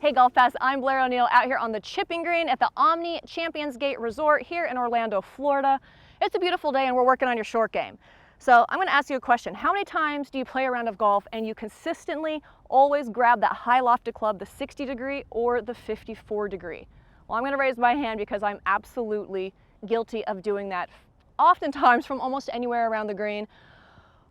Hey GolfPass, I'm Blair O'Neal out here on the chipping green at the Omni Champions Gate Resort here in Orlando, Florida. It's a beautiful day and we're working on your short game. So I'm gonna ask you a question. How many times do you play a round of golf and you consistently always grab that high lofted club, the 60 degree or the 54 degree? Well, I'm gonna raise my hand because I'm absolutely guilty of doing that oftentimes from almost anywhere around the green,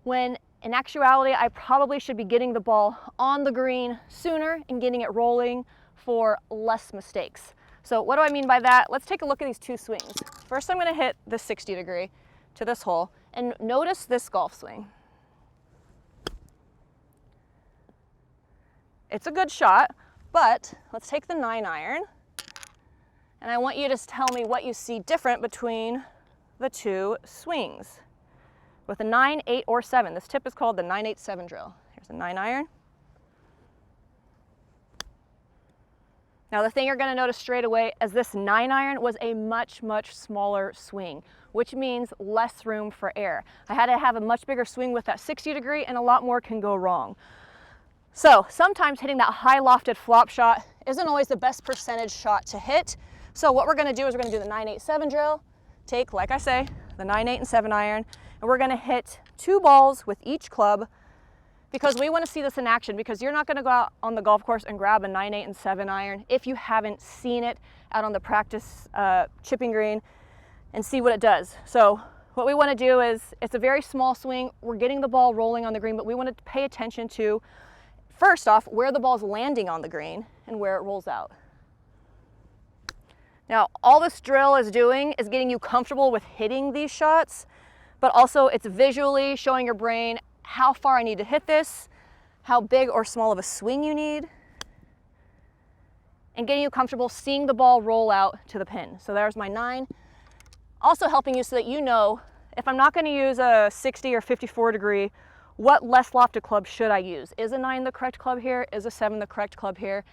when in actuality, I probably should be getting the ball on the green sooner and getting it rolling for less mistakes. So what do I mean by that? Let's take a look at these two swings. First, I'm going to hit the 60 degree to this hole, and notice this golf swing. It's a good shot, but let's take the 9-iron, and I want you to tell me what you see different between the two swings. With a 9, 8, or 7. This tip is called the 9-8-7 drill. Here's a 9-iron. Now the thing you're going to notice straight away is this 9-iron was a much, much smaller swing, which means less room for error. I had to have a much bigger swing with that 60 degree and a lot more can go wrong. So sometimes hitting that high lofted flop shot isn't always the best percentage shot to hit. So what we're going to do is we're going to do the 9-8-7 drill, take, like I say, the 9, 8, and 7 iron, and we're going to hit 2 balls with each club because we want to see this in action, because you're not going to go out on the golf course and grab a 9, 8, and 7 iron if you haven't seen it out on the practice chipping green and see what it does. So what we want to do is, it's a very small swing. We're getting the ball rolling on the green, but we want to pay attention to, first off, where the ball's landing on the green and where it rolls out. Now, all this drill is doing is getting you comfortable with hitting these shots, but also it's visually showing your brain how far I need to hit this, how big or small of a swing you need, and getting you comfortable seeing the ball roll out to the pin. So there's my 9. Also helping you so that you know, if I'm not going to use a 60 or 54 degree, what less lofted club should I use? Is a 9 the correct club here? Is a 7 the correct club here?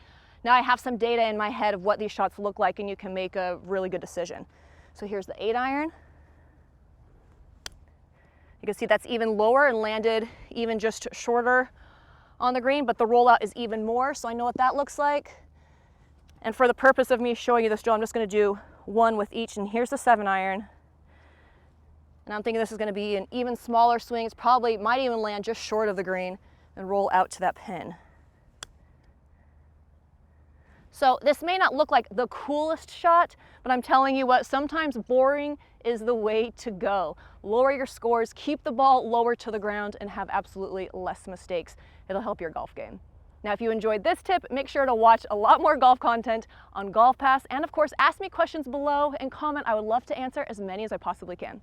Now I have some data in my head of what these shots look like and you can make a really good decision. So here's the 8-iron. You can see that's even lower and landed even just shorter on the green, but the rollout is even more, so I know what that looks like. And for the purpose of me showing you this drill, I'm just going to do 1 with each, and here's the 7-iron. And I'm thinking this is going to be an even smaller swing. It's probably might even land just short of the green and roll out to that pin. So this may not look like the coolest shot, but I'm telling you what, sometimes boring is the way to go. Lower your scores, keep the ball lower to the ground, and have absolutely less mistakes. It'll help your golf game. Now, if you enjoyed this tip, make sure to watch a lot more golf content on GolfPass, and of course, ask me questions below and comment. I would love to answer as many as I possibly can.